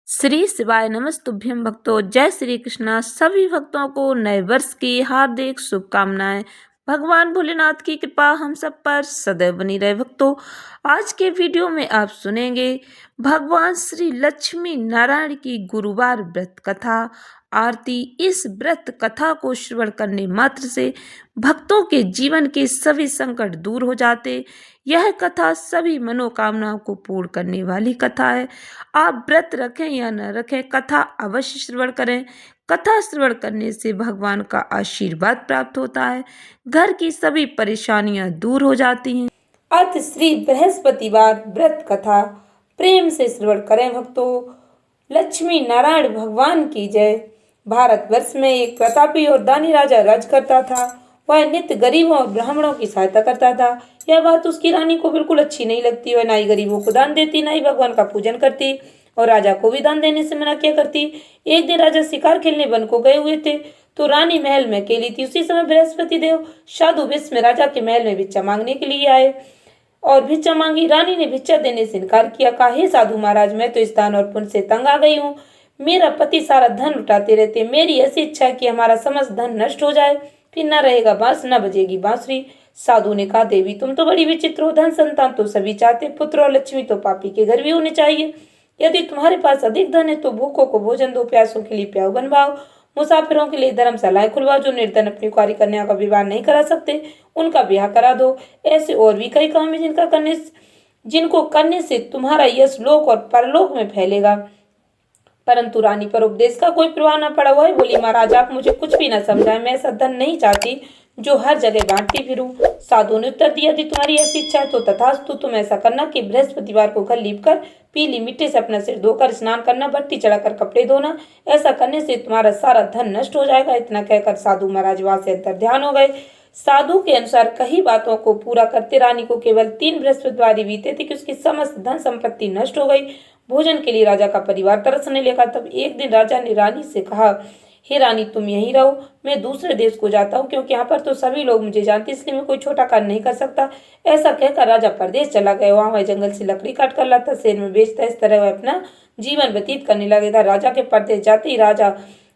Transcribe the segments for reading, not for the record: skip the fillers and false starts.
श्री शिवाय नमस्तुभ्यं भक्तों। जय श्री कृष्णा। सभी भक्तों को नए वर्ष की हार्दिक शुभकामनाएं। भगवान भोलेनाथ की कृपा हम सब पर सदैव बनी रहे। भक्तों, आज के वीडियो में आप सुनेंगे भगवान श्री लक्ष्मी नारायण की गुरुवार व्रत कथा आरती। इस व्रत कथा को श्रवण करने मात्र से भक्तों के जीवन के सभी संकट दूर हो जाते। यह कथा सभी मनोकामनाओं को पूर्ण करने वाली कथा है। आप व्रत रखें या न रखें, कथा अवश्य श्रवण करें। कथा श्रवण करने से भगवान का आशीर्वाद प्राप्त होता है, घर की सभी परेशानियां दूर हो जाती हैं। अत श्री बृहस्पतिवार व्रत कथा प्रेम से श्रवण करें। भक्तों, लक्ष्मी नारायण भगवान की जय। भारतवर्ष में एक प्रतापी और दानी राजा राज करता था। वह नित्य गरीबों और ब्राह्मणों की सहायता करता था। यह बात उसकी रानी को बिल्कुल अच्छी नहीं लगती। वह ना ही गरीबों को दान देती, ना ही भगवान का पूजन करती, और राजा को भी दान देने से मना किया करती। एक दिन राजा शिकार खेलने वन को गए हुए थे, तो रानी महल में अकेली थी। उसी समय बृहस्पति देव साधु वेश में राजा के महल में भिक्षा मांगने के लिए आए और भिक्षा मांगी। रानी ने भिक्षा देने से इनकार किया। कहा, हे साधु महाराज, मैं तो इस दान और पुण्य से तंग आ गई हूँ। मेरा पति सारा धन लुटाते रहते। मेरी ऐसी इच्छा है कि हमारा समस्त धन नष्ट हो जाए, फिर न रहेगा बांस, न बजेगी बांसुरी। साधु ने कहा, देवी तुम तो बड़ी विचित्र हो। धन संतान तो सभी चाहते, पुत्र और लक्ष्मी तो पापी के घर भी होने चाहिए। यदि तुम्हारे पास अधिक धन है तो भूखों को भोजन दो, प्यासों के लिए प्याऊ बनवाओ, मुसाफिरों के लिए धर्मशालाएं खुलवाओ, जो निर्धन अपनी कुंवारी कन्या का विवाह नहीं करा सकते उनका ब्याह करा दो। ऐसे और भी कई काम है जिनको करने से तुम्हारा यश लोक और परलोक में फैलेगा। परंतु रानी पर उपदेश का कोई प्रभाव न पड़ा। वह बोली, महाराज आप मुझे कुछ भी न समझाएं। मैं ऐसा धन नहीं चाहती जो हर जगह बांटती फिरूं। साधु ने उत्तर दिया, यदि तुम्हारी ऐसी इच्छा है तो तथास्तु। तुम ऐसा करना कि बृहस्पतिवार को घर लीप कर पीली मिट्टी से अपना सिर धोकर स्नान करना, भट्टी चढ़ाकर कपड़े धोना। ऐसा करने से तुम्हारा सारा धन नष्ट हो जाएगा। इतना कहकर साधु महाराज वहां से अंतर ध्यान हो गए। साधु के अनुसार कई बातों को पूरा करते रानी को केवल 3 बृहस्पतिवार बीते थे कि उसकी समस्त धन संपत्ति नष्ट हो गई। भोजन के लिए राजा का परिवार तरसने लगा। तब एक दिन राजा ने रानी से कहा, हे रानी तुम यहीं रहो, मैं दूसरे देश को जाता हूँ, क्योंकि यहाँ पर तो सभी लोग मुझे जानते, इसलिए मैं कोई छोटा कार्य नहीं कर सकता। ऐसा कहकर राजा परदेश चला गया। वहां वह जंगल से लकड़ी काट कर लाता, शहर में बेचता। इस तरह वह अपना जीवन व्यतीत करने लगा था। राजा के परदेश जाते ही राजा,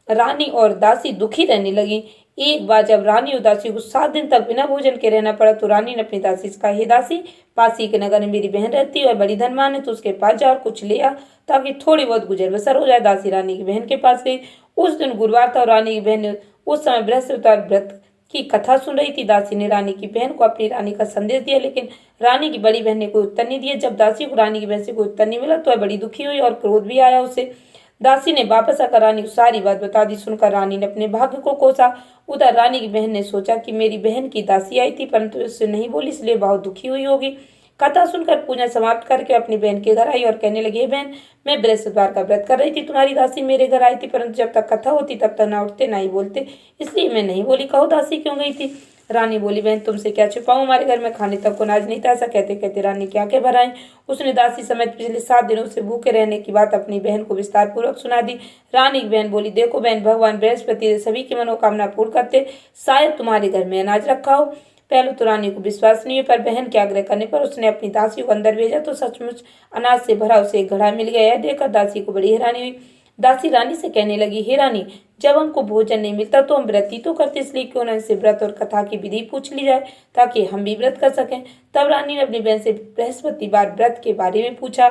रानी और दासी दुखी रहने लगी। एक बार जब रानी और दासी को 7 दिन तक बिना भोजन के रहना पड़ा, तो रानी ने अपनी दासी से कहा, हे दासी, पासी के नगर में मेरी बहन रहती है, वह बड़ी धनवान है, तो उसके पास जा और कुछ ले आ, ताकि थोड़ी बहुत गुजर बसर हो जाए। दासी रानी की बहन के पास गई। उस दिन गुरुवार था और रानी की बहन ने उस समय बृहस्पतिवार व्रत की कथा सुन रही थी। दासी ने रानी की बहन को अपनी रानी का संदेश दिया, लेकिन रानी की बड़ी बहन ने कोई उत्तर नहीं दिया। जब दासी को रानी की बहन से कोई उत्तर नहीं मिला तो वह बड़ी दुखी हुई और क्रोध भी आया उसे। दासी ने वापस आकर रानी को सारी बात बता दी। सुनकर रानी ने अपने भाग्य को कोसा। उधर रानी की बहन ने सोचा कि मेरी बहन की दासी आई थी, परंतु उससे नहीं बोली, इसलिए बहुत दुखी हुई होगी। कथा सुनकर पूजा समाप्त करके अपनी बहन के घर आई और कहने लगी, बहन मैं बृहस्पतिवार का व्रत कर रही थी, तुम्हारी दासी मेरे घर आई थी, परंतु जब तक कथा होती तब तक ना उठते ना ही बोलते, इसलिए मैं नहीं बोली। कहो दासी क्यों गई थी? रानी बोली, बहन तुमसे क्या छुपाऊं, हमारे घर में खाने तक को अनाज नहीं था। ऐसा कहते कहते रानी की आंखें भर आई। उसने दासी समेत पिछले 7 दिनों से भूखे रहने की बात अपनी बहन को विस्तार पूर्वक सुना दी। रानी की बहन बोली, देखो बहन, भगवान बृहस्पति सभी की मनोकामना पूर्ण करते, शायद तुम्हारे घर में अनाज रखा हो। पहले तो रानी को विश्वास नहीं हुआ, पर बहन के आग्रह करने पर उसने अपनी दासी को अंदर भेजा, तो सचमुच अनाज से भरा उसे एक घड़ा मिल गया। यह देखकर दासी को बड़ी हैरानी हुई। दासी रानी से कहने लगी, हे रानी, जब हमको भोजन नहीं मिलता तो हम व्रत ही तो करते, इसलिए क्यों न इनसे व्रत और कथा की विधि पूछ ली जाए, ताकि हम भी व्रत कर सकें। तब रानी ने अपनी बहन से बृहस्पतिवार व्रत के बारे में पूछा।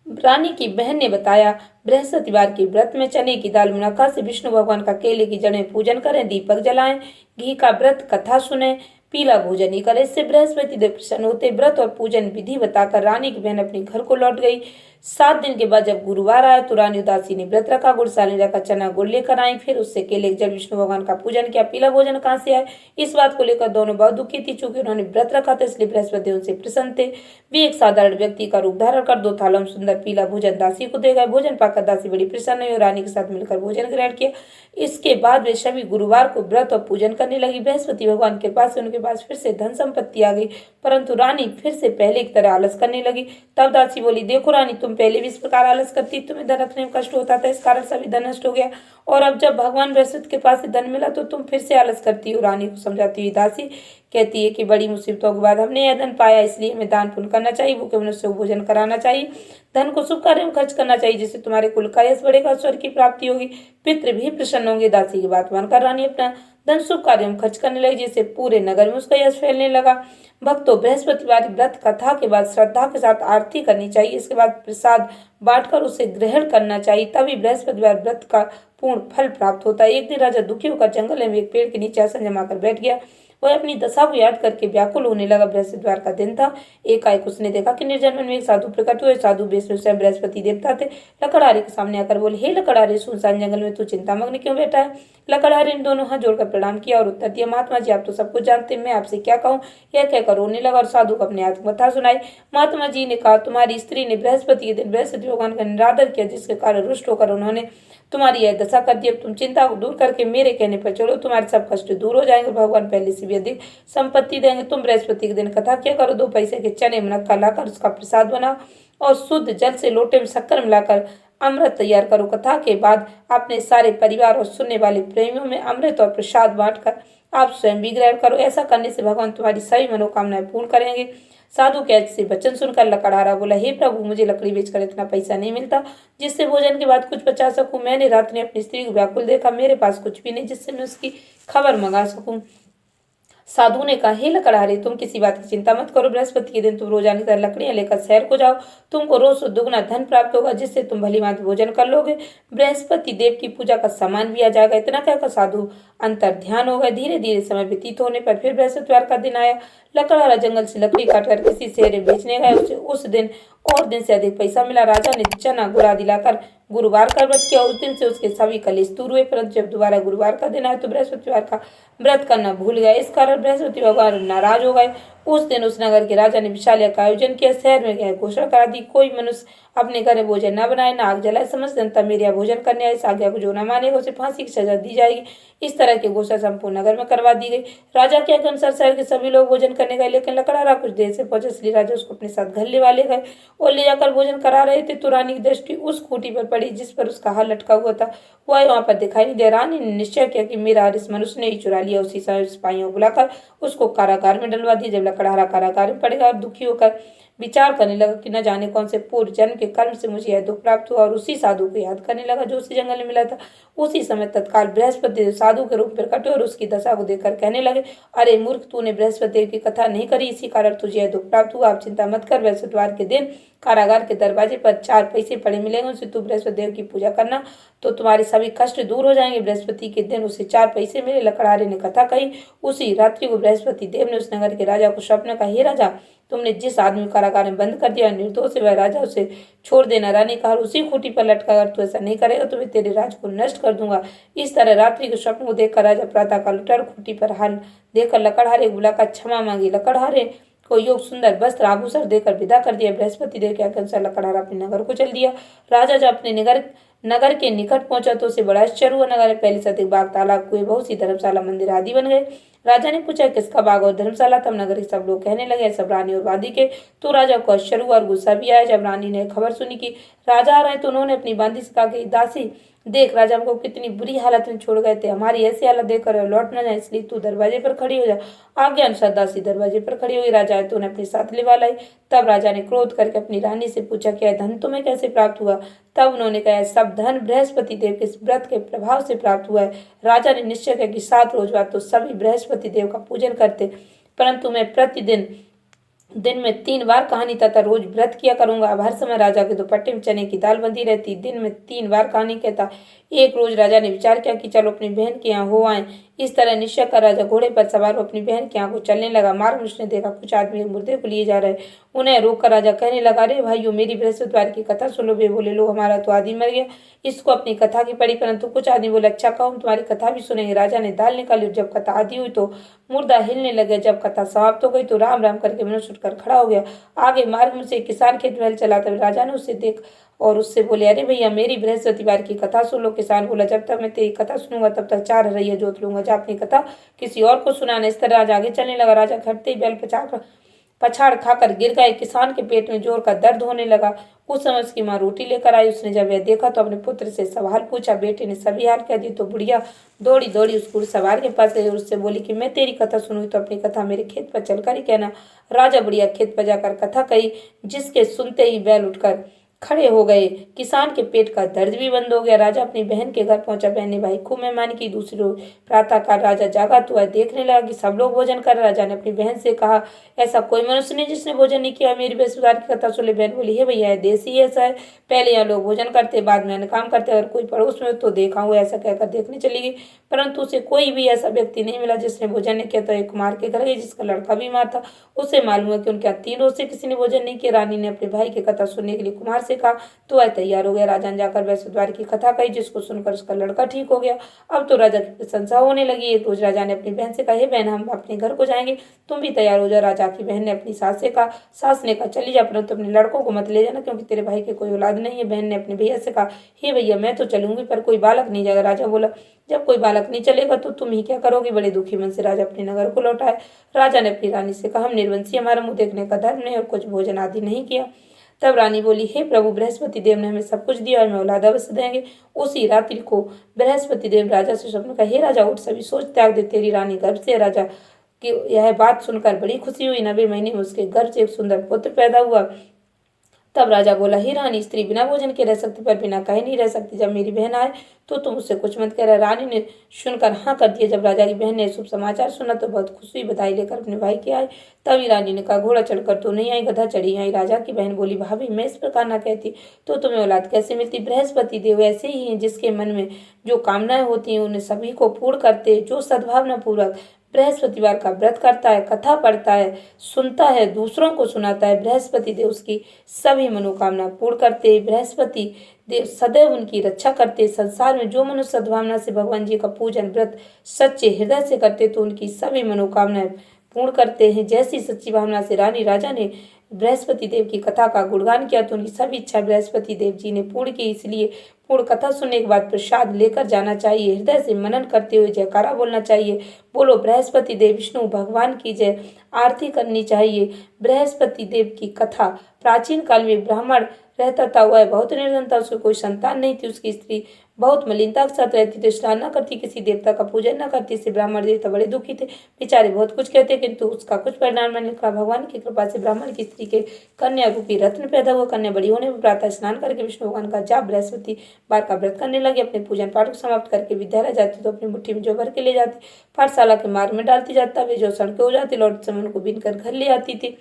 रानी की बहन ने बताया, बृहस्पतिवार के व्रत में चने की दाल, मुनक्का से विष्णु भगवान का केले की जड़ में पूजन करें, दीपक जलाएं, घी का व्रत कथा सुने, पीला भोजन ही करें, इससे बृहस्पति देव प्रसन्न होते। व्रत और पूजन विधि बताकर रानी की बहन अपने घर को लौट गई। 7 दिन के बाद जब गुरुवार आया तो रानी उदासी ने व्रत रखा, गुड़साल रखा, चना गुड़ लेकर आई, फिर उससे केले जल विष्णु भगवान का पूजन किया। पीला भोजन कहाँ से आए, इस बात को लेकर दोनों बहुत दुखी थी। चूंकि उन्होंने व्रत रखा था इसलिए बृहस्पति उनसे प्रसन्न थे। वे एक साधारण व्यक्ति का रूप धारण कर 2 थालों में सुंदर पीला भोजन दासी को दे गए। भोजन पाकर दासी बड़ी प्रसन्न हुई और रानी के साथ मिलकर भोजन ग्रहण किया। इसके बाद वे सभी गुरुवार को व्रत और पूजन करने लगी। बृहस्पति भगवान के पास उनके पास फिर से धन संपत्ति आ गई, परंतु रानी फिर से पहले की तरह आलस करने लगी। तब दासी बोली, देखो रानी, तुम पहले भी इस प्रकार आलस करती, तुम्हें धन रखने में कष्ट होता था, इस कारण सभी धन नष्ट हो गया, और अब जब भगवान बृहस्पति के पास से धन मिला तो तुम फिर से आलस करती हो। रानी को समझाती हुई दासी कहती है कि बड़ी मुसीबतों के बाद हमने यह धन पाया, इसलिए हमें दान पुण्य करना चाहिए, भूखे मनुष्य को भोजन कराना चाहिए, धन को शुभ कार्यों में खर्च करना चाहिए, जिससे तुम्हारे कुल का यश बढ़ेगा, स्वर्ग की प्राप्ति होगी, पितृ भी प्रसन्न होंगे। दासी की बात मानकर रानी अपना धन शुभ कार्यों में खर्च करने लगी, जिससे पूरे नगर में उसका यश फैलने लगा। भक्तों, बृहस्पतिवार व्रत कथा के बाद श्रद्धा के साथ आरती करनी चाहिए। इसके बाद प्रसाद बांटकर उसे ग्रहण करना चाहिए, तभी बृहस्पतिवार व्रत का पूर्ण फल प्राप्त होता है। एक दिन राजा दुखी होकर जंगल में एक पेड़ के नीचे आसन जमाकर बैठ गया। वह अपनी दशा को याद करके व्याकुल होने लगा। बृहस्पतिवार का दिन था। एकाएक उसने देखा कि निर्जन वन में एक साधु प्रकट हुए। साधु वेश में स्वयं बृहस्पति देवता थे। लकड़हारे के सामने आकर बोले, हे लकड़हारे, सुनसान जंगल में तू चिंतामग्न क्यों बैठा है? लकड़हारे ने दोनों हाथ जोड़कर प्रणाम किया और उत्तर दिया, महात्मा जी, आप तो सब कुछ जानते हैं, मैं आपसे क्या कहूँ। यह कहकर रोने लगा और साधु को अपने आत्मकथा सुनाई। महात्मा जी ने कहा, तुम्हारी स्त्री ने बृहस्पति के दिन बृहस्पति भगवान का निरादर किया, जिसके कारण रुष्ट होकर उन्होंने तुम्हारी यह दशा कर दी। अब तुम चिंता को दूर करके मेरे कहने पर चलो, तुम्हारे सब कष्ट दूर हो जाएंगे। भगवान पहले से भी अधिक संपत्ति देंगे। तुम बृहस्पति के दिन कथा क्या करो, 2 पैसे के चने मुनक्का लाकर उसका प्रसाद बनाओ और शुद्ध जल से लोटे में शक्कर मिलाकर अमृत तैयार करो। कथा के बाद अपने सारे परिवार और सुनने वाले प्रेमियों में अमृत और प्रसाद बांटकर आप स्वयं भी ग्रहण करो। ऐसा करने से भगवान तुम्हारी सभी मनोकामनाएं पूर्ण करेंगे। साधु के ऐसे वचन सुनकर लकड़हारा बोला, हे प्रभु, मुझे लकड़ी बेचकर इतना पैसा नहीं मिलता जिससे भोजन के बाद कुछ बचा सकूं। मैंने रात में अपनी स्त्री को व्याकुल देखा, मेरे पास कुछ भी नहीं जिससे मैं उसकी खबर मंगा सकूं। साधु ने कहा, हे लकड़हारे, तुम किसी बात की चिंता मत करो। बृहस्पति के दिन तुम रोजाना की तरह लकड़ियां लेकर शहर को जाओ। तुमको रोज दुगना धन प्राप्त होगा, जिससे तुम भली भांति भोजन कर लोगे। बृहस्पति देव की पूजा का सामान भी आ जाएगा। इतना कहकर साधु अंतर ध्यान हो गए। धीरे धीरे समय व्यतीत होने पर फिर बृहस्पतिवार का दिन आया। लकड़हारा जंगल से लकड़ी काटकर किसी शहर में बेचने गए। उसे उस दिन और दिन से अधिक पैसा मिला। राजा ने चना गुड़ा दिलाकर गुरुवार का व्रत किया। उस दिन से उसके सभी कलेश दूर हुए। परंतु जब दोबारा गुरुवार का दिन आया तो बृहस्पतिवार का व्रत करना भूल गया। इस कारण बृहस्पति भगवान नाराज हो गए। उस दिन उस नगर के राजा ने विशाल का आयोजन किया। शहर में यह घोषणा करा दी, कोई मनुष्य अपने घर में भोजन न बनाए, न आग जलाए। समस्त जनता मेरे यहाँ भोजन करने आए। इस आज्ञा को जो न मानेगा उसे फांसी की सजा दी जाएगी। इस तरह की घोषणा संपूर्ण नगर में करवा दी गई। राजा के अनुसार शहर के सभी लोग भोजन करने गए, लेकिन लकड़हारा कुछ देर से पहुंचा, इसलिए राजा उसको अपने साथ घर ले वाले गए और ले जाकर भोजन करा रहे थे। तो रानी की दृष्टि उस खूंटी पर पड़ी जिस पर उसका हाथ लटका हुआ था। वह वहां पर दिखाई नहीं दिया। रानी ने निश्चय किया कि मेरा हार इस मनुष्य ने ही चुरा लिया। उसी समय सिपाहियों को बुलाकर उसको कारागार में डलवा दिया। जब लकड़हारा कारागार में पड़ेगा और दुखी होकर विचार करने लगा कि न जाने कौन से पूर्व जन्म के कर्म से मुझे यह दुख प्राप्त हुआ, और उसी साधु को याद करने लगा जो उसी जंगल में मिला था। उसी समय तत्काल बृहस्पति साधु के रूप में प्रकट हुए और उसकी दशा को देखकर कहने लगे, अरे मूर्ख, तूने बृहस्पति देव की कथा नहीं करी, इसी कारण तुझे यह दुख प्राप्त हुआ। आप चिंता मत कर। बृहस्पतिवार के दिन कारागार के दरवाजे पर 4 पैसे पड़े मिलेंगे, उसे तू बृहस्पति देव की पूजा करना तो तुम्हारे सभी कष्ट दूर हो जाएंगे। बृहस्पति के दिन उसे 4 पैसे मिले। लकड़हारे ने कथा कही। उसी रात्रि को बृहस्पति देव ने उस नगर के राजा को स्वप्न कहा, हे राजा, तुमने जिस आदमी को कारागार में बंद कर दिया निर्दोष है, वह राजा उसे छोड़ देना। रानी कहा, उसी खूंटी पर लटका कर तू ऐसा नहीं करेगा तो मैं तेरे राज को नष्ट कर दूंगा। इस तरह रात्रि के स्वप्न को देखकर राजा प्रातःकाल उठा और खूंटी पर हाल देखकर लकड़हारे को बुलाकर क्षमा मांगी। लकड़हारे को योग सुंदर वस्त्र आभूषण देकर विदा कर दिया। बृहस्पति देव के अनुसार लकड़हारा अपने नगर को चल दिया। राजा जब अपने नगर के निकट पहुंचा तो उसे बड़ा आश्चर्य हुआ। नगर में पहले से अधिक बाग, तालाब, कुएं, बहुत सी धर्मशाला, मंदिर आदि बन गए। राजा ने पूछा, किसका बाग और धर्मशाला? तब नगर के सब लोग कहने लगे, सब रानी और वादी के। तो राजा को आश्चर्य हुआ और गुस्सा भी आया। जब रानी ने खबर सुनी कि राजा आ रहे हैं तो उन्होंने अपनी बांदी से कहा कि दासी, देख, राजा हमको कितनी बुरी हालत में छोड़ गए थे, हमारी ऐसी हालत देखकर लौट न जाए, इसलिए तू दरवाजे पर खड़ी हो जा। आज्ञा अनुसार दासी दरवाजे पर खड़ी हुई। राजा आए तो उन्हें अपने साथ लिवा लाई। तब राजा ने क्रोध करके अपनी रानी से पूछा, क्या धन तुम्हें कैसे प्राप्त हुआ? तब उन्होंने कहा, सब धन बृहस्पति देव के व्रत के प्रभाव से प्राप्त हुआ है। राजा ने निश्चय किया कि 7 रोज बाद तो सभी बृहस्पति देव का पूजन करते, परंतु मैं प्रतिदिन दिन में 3 बार कहानी तथा रोज व्रत किया करूंगा। अब हर समय राजा के दुपट्टे में चने की दाल बंधी रहती। दिन में 3 बार कहानी कहता। एक रोज राजा ने विचार किया कि चलो अपनी बहन के यहाँ हो आए। इस तरह निश्चय कर राजा घोड़े पर सवार हो अपनी बहन के यहाँ को चलने लगा। मार्ग में उसने देखा कुछ आदमी मुर्दे को लिए जा रहे। उन्हें रोककर राजा कहने लगा, अरे भाइयों, मेरी बृहस्पतिवार की कथा सुनो। वे बोले, लो, हमारा तो आदमी मर गया, इसको अपनी कथा की पड़ी। परंतु कुछ आदमी बोले, अच्छा कहो, हम तुम्हारी कथा भी सुनेंगे। राजा ने दाल निकाली। जब कथा आदि हुई तो मुर्दा हिलने लगे। जब कथा समाप्त हो गई तो राम राम करके मनुष्य उठकर खड़ा हो गया। आगे मार्ग में से एक किसान खेत में हल चलाता। राजा ने उसे देख और उससे बोले, अरे भैया, मेरी बृहस्पतिवार की कथा सुन लो। किसान बोला, जब तक मैं तेरी कथा सुनूंगा तब तक 4 हरैया जोत लूंगा, जा अपनी कथा किसी और को सुनाना। इस तरह राजा आगे चलने लगा। राजा घटते ही बैल पछाड़ खाकर गिर गए। किसान के पेट में जोर का दर्द होने लगा। उस समय उसकी माँ रोटी लेकर आई। उसने जब यह देखा तो अपने पुत्र से सवाल पूछा। बेटे ने सभी हाल कह दी तो बुढ़िया दौड़ी दौड़ी उस घुड़सवार के पास गई और उससे बोली कि मैं तेरी कथा सुनूंगी तो अपनी कथा मेरे खेत पर चलकर ही कहना। राजा बुढ़िया खेत पर जाकर कथा कही, जिसके सुनते ही बैल उठकर खड़े हो गए। किसान के पेट का दर्द भी बंद हो गया। राजा अपनी बहन के घर पहुंचा। बहन ने भाई खूब मेहमान की। दूसरी रोज प्रातःकाल राजा जागा तो वह देखने लगा कि सब लोग भोजन कर। राजा ने अपनी बहन से कहा, ऐसा कोई मनुष्य नहीं जिसने भोजन नहीं किया। मेरी बृहस्पतिवार की कथा सुन। बहन बोली, हे भैया, देश ही ऐसा है, पहले यहाँ लोग भोजन करते, बाद में अन्य काम करते। अगर कोई पड़ोस में तो देखा हुआ। ऐसा कहकर देखने चली गई, परंतु उसे कोई भी ऐसा व्यक्ति नहीं मिला जिसने भोजन नहीं किया। तो एक कुमार के घर गई जिसका लड़का बीमार था। उसे मालूम है कि उनके यहाँ 3 रोज से किसी ने भोजन नहीं किया। रानी ने अपने भाई की कथा सुनने के लिए कुमार से कहा, तो वह तैयार हो गया। राजा ने जाकर बृहस्पतिवार की कथा कही, जिसको सुनकर उसका लड़का ठीक हो गया। अब तो राजा की प्रशंसा होने लगी। एक रोज राजा ने अपनी बहन से कहा, हे बहन, हम अपने घर को जाएंगे, तुम भी तैयार हो जाओ। राजा की बहन ने अपनी सास से कहा। सास ने कहा, चली जा, परंतु अपने लड़कों को मत ले जाना, क्योंकि तेरे भाई के कोई औलाद नहीं है। बहन ने अपने भैया से कहा, हे भैया, मैं तो चलूंगी, पर कोई बालक नहीं जाएगा। राजा बोला, जब कोई बालक नहीं चलेगा तो तुम ही क्या करोगी। बड़े दुखी मन से राजा अपने नगर को लौटा है। राजा ने अपनी रानी से कहा, हम निर्वंशी, हमारा मुंह देखने का धर्म नहीं और कुछ भोजन आदि नहीं किया। तब रानी बोली, हे प्रभु, बृहस्पति देव ने हमें सब कुछ दिया और हमें औलाद अवश्य देंगे। उसी रात्रि को बृहस्पति देव राजा से स्वप्न का, हे राजा, उठ, सभी सोच त्याग दे, तेरी रानी गर्भ से। राजा की यह बात सुनकर बड़ी खुशी हुई। 90 महीने में उसके गर्भ से एक सुंदर पुत्र पैदा हुआ। तब राजा बोला, ही रानी, स्त्री बिना भोजन के रह सकती, पर बिना कहे नहीं रह सकती। जब मेरी बहन आए तो तुम उससे कुछ मत कह रहा। रानी ने सुनकर हाँ कर दिया। जब राजा की बहन ने शुभ समाचार सुना तो बहुत खुश हुई, बधाई लेकर अपने भाई के आए। तभी रानी ने कहा, घोड़ा चढ़कर तो नहीं आई, गधा चढ़ी आई। राजा की बहन बोली, भाभी, मैं इस प्रकार ना कहती तो तुम्हें औलाद कैसे मिलती। बृहस्पति देव ऐसे ही हैं, जिसके मन में जो कामनाएं होती हैं उन्हें सभी को पूर्ण करते। जो सद्भावना पूर्वक बृहस्पतिवार का व्रत करता है, कथा पढ़ता है, सुनता है, दूसरों को सुनाता है, बृहस्पति देव उसकी सभी मनोकामना पूर्ण करते। बृहस्पति देव सदैव उनकी रक्षा करते। संसार में जो मनुष्य सद्भावना से भगवान जी का पूजन व्रत सच्चे हृदय से करते तो उनकी सभी मनोकामनाएं पूर्ण करते हैं। जैसी सच्ची भावना से रानी राजा ने बृहस्पति देव की कथा का गुणगान किया तो उनकी सभी इच्छा बृहस्पति देव जी ने पूर्ण की। इसलिए पूर्ण कथा सुनने के बाद प्रसाद लेकर जाना चाहिए। हृदय से मनन करते हुए जयकारा बोलना चाहिए। बोलो बृहस्पति देव विष्णु भगवान की जय। आरती करनी चाहिए। बृहस्पति देव की कथा। प्राचीन काल में ब्राह्मण रहता था, वह बहुत निर्धन था, उसको कोई संतान नहीं थी। उसकी स्त्री बहुत मलिनता के साथ रहती थी, स्नान न करती, किसी देवता का पूजन न करती। इससे ब्राह्मण देवता बड़े दुखी थे। बेचारे बहुत कुछ कहते, किंतु उसका कुछ परिणाम नहीं निकला। भगवान की कृपा से ब्राह्मण की स्त्री के कन्या रूपी रत्न पैदा हुआ। कन्या बड़ी होने पर प्रातः स्नान करके विष्णु भगवान का जाप बृहस्पति बार का व्रत करने लगे। अपने पूजन पाठ को समाप्त करके विद्यालय जाती तो अपनी मुट्ठी में जौ भर के ले जाती, पाठशाला के मार्ग में डालती जाता। वे जो सड़के हो जाती, लौटते समय उनको बीन कर घर ले आती थी।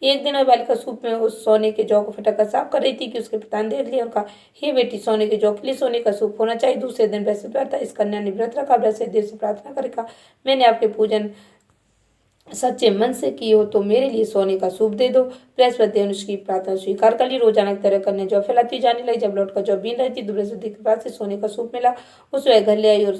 एक दिन वह बालिका सूप में उस सोने के जौ को फटक कर साफ कर रही थी कि उसके पिता ने देख लिया और कहा, हे बेटी, सोने के जौ के लिए सोने का सूप होना चाहिए। दूसरे दिन बृहस्पतिवार था। इस कन्या ने व्रत रखा। बृहस्पति देव से प्रार्थना कर कहा, मैंने आपके पूजन सच्चे मन से की हो तो मेरे लिए सोने का सूप दे दो। बृहस्पति देव ने उसकी प्रार्थना स्वीकार कर ली। रोजाना की तरह कन्या जौ फैलाती जाने लगी। जब लौटकर जौ बीन रही थी तो बृहस्पति के पास से सोने का सूप मिला। उस वह घर ले आई और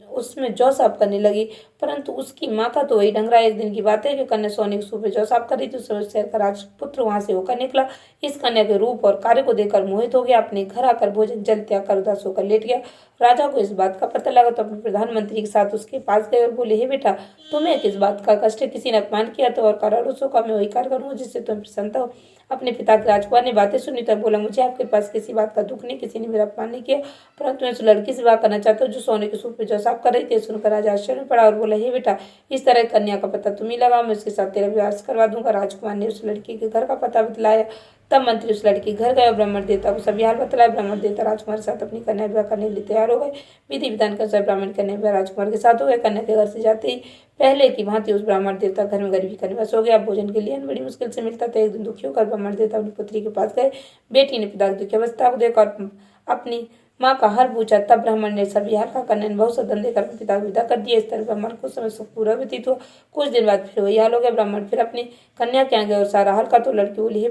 उसमें जौ साफ करने लगी, परंतु उसकी माँ का तो वही ढंग रहा। एक दिन की बात है कि कन्या सोने के सूप में जौ साफ कर रही थी। उस समय शहर का राजपुत्र वहां से होकर निकला। इस कन्या के रूप और कार्य को देखकर मोहित हो गया। अपने घर आकर भोजन जल त्याग कर उदास होकर लेट गया। राजा को इस बात का पता लगा तो अपने प्रधानमंत्री के साथ उसके पास गए और बोले, हे बेटा, तुम्हें किस बात का कष्ट है। किसी ने अपमान किया तो और करारों का मैं वही कार्य करूँ जिससे तुम प्रसन्न हो। अपने पिता के राजकुमार ने बातें सुनी तो बोला, मुझे आपके पास किसी बात का दुख नहीं, किसी ने मेरा अपमान नहीं किया, परंतु मैं उस लड़की से विवाह करना चाहता हूँ जो सोने के सूप में जौ साफ कर रही थी। सुनकर राजा आश्चर्य में पड़ा और बोला, हे बेटा, इस तरह कन्या का पता तुम ही लगाओ, मैं उसके साथ तेरा विवाह करवा दूंगा। राजकुमार ने उस लड़की के घर का पता बतलाया। तब मंत्री उस लड़की घर गए और ब्राह्मण देवता को सभी हाल बतलाया। ब्राह्मण देवता राजकुमार के साथ अपनी कन्या विवाह करने के लिए तैयार हो गए। विधि विधान के अनुसार ब्राह्मण कन्या विवाह राजकुमार के साथ हो गए। कन्या के घर से जाते ही पहले की भांति उस ब्राह्मण देवता घर में गरीबी का निवास हो गया। भोजन के लिए अन्न बड़ी मुश्किल से मिलता था। एक दिन दुखी होकर ब्राह्मण देवता अपनी पुत्री के पास गए। बेटी ने पिता की दुखी अवस्था को देखकर अपनी माँ का हाल पूछा। तब ब्राह्मण ने सभी हाल का कन्या ने बहुत सदन देकर पिता को विदा कर दिया। इस तरह ब्राह्मण को समय सुख पूरा व्यतीत हुआ। कुछ दिन बाद फिर वही हाल हो गया। ब्राह्मण फिर अपनी कन्या के यहाँ गए और सारा हाल का तो लड़की बोली, हे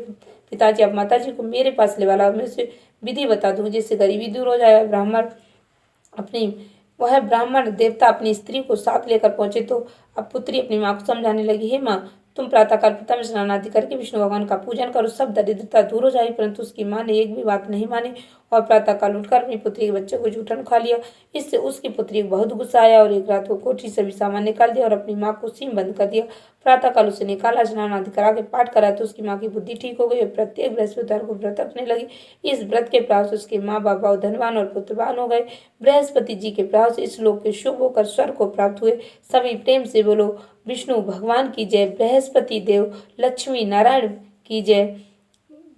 पिताजी, आप माता जी को मेरे पास ले वाला, मैं उसे विधि बता दूं जिससे गरीबी दूर हो जाए। वह ब्राह्मण देवता अपनी स्त्री को साथ लेकर पहुंचे तो अब पुत्री अपनी माँ को समझाने लगी, हे माँ, तुम प्रातःकाल पिता में स्नान आदि करके विष्णु भगवान का पूजन करो, सब दरिद्रता दूर हो जाएगी। परंतु उसकी माँ ने एक भी बात नहीं मानी और प्रातःकाल उठकर अपनी पुत्री के बच्चे को जूठन खा लिया। इससे उसकी पुत्री को बहुत गुस्सा आया और एक रात वो कोठरी से भी सामान निकाल दिया और अपनी माँ को सीम बंद कर दिया। प्रातःकाल उसे निकाला, स्नान आदि करा के पाठ करा तो उसकी माँ की बुद्धि ठीक हो गई और प्रत्येक बृहस्पतिवार को व्रत रखने लगी। इस व्रत के प्रभाव से उसके माँ बाप बहुत धनवान और पुत्रवान हो गए। बृहस्पति जी के प्रभाव से इस लोक के शुभ होकर स्वर्ग को प्राप्त हुए। सभी प्रेम से बोलो विष्णु भगवान की जय। बृहस्पति देव लक्ष्मी नारायण की जय।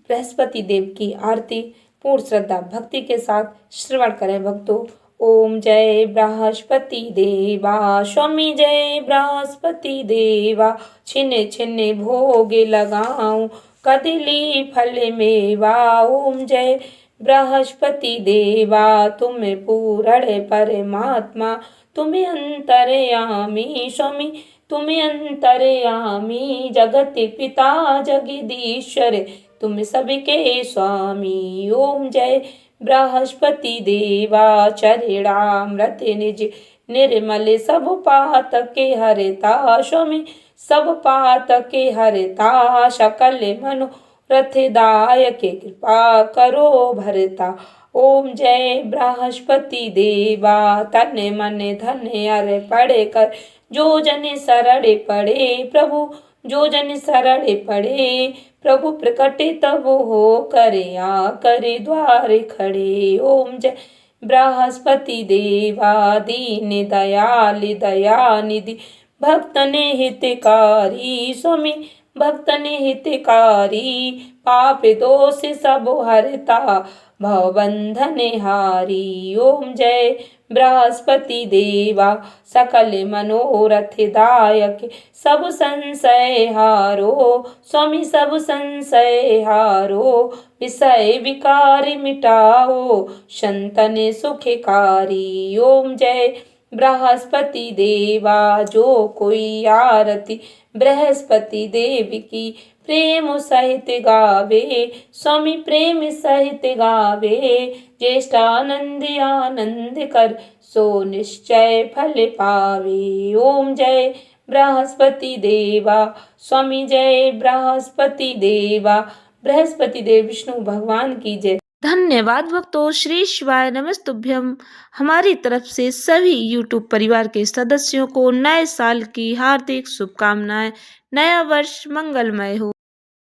बृहस्पति देव की आरती पूर्ण श्रद्धा भक्ति के साथ श्रवण करें भक्तों। ओम जय बृहस्पति देवा, स्वामी जय बृहस्पति देवा, छिने छिने भोगे लगाऊं, कदली फल मेवा। ओम जय बृहस्पति देवा, तुम्हें पूर्ण परमात्मा, तुम्हें अंतर्यामी स्वामी, तुम्हें अंतर्यामी, जगत पिता जगदीश्वर, तुम सबके स्वामी। ओम जय बृहस्पति देवा, चरणामृत निज निर्मल, सब पात के हरता स्वामी, सब पात के हरता, सकल मनोरथदायक कृपा करो भरता। ओम जय बृहस्पति देवा, तन मन धन अर्पण कर, जो जन शरण पड़े प्रभु, जो जन शरण पड़े प्रभु, प्रकट तब हो करे आ करे द्वार खड़े। ओम जय बृहस्पति देवा, दीन दयाल दया निधि, भक्तन हितकारी स्वामी, भक्तन हितकारी, पाप दोष सब हरता, भवबंधन हारी। ओम जय बृहस्पति देवा, सकल मनोरथदायक, सब संशय हारो स्वामी, सब संशय हारो, विषय विकार मिटाओ, संतन सुखकारी। ओम जय बृहस्पति देवा, जो कोई आरती बृहस्पति देव की प्रेम सहित गावे स्वामी, प्रेम सहित गावे, ज्येष्ठानंद आनंद कर, सो निश्चय फल पावे। ओम जय बृहस्पति देवा, स्वामी जय बृहस्पति देवा, बृहस्पति देव विष्णु भगवान की जय। धन्यवाद भक्तों। श्री शिवाय नमस्तुभ्यम। हमारी तरफ से सभी YouTube परिवार के सदस्यों को नए साल की हार्दिक शुभकामनाएं। नया वर्ष मंगलमय हो।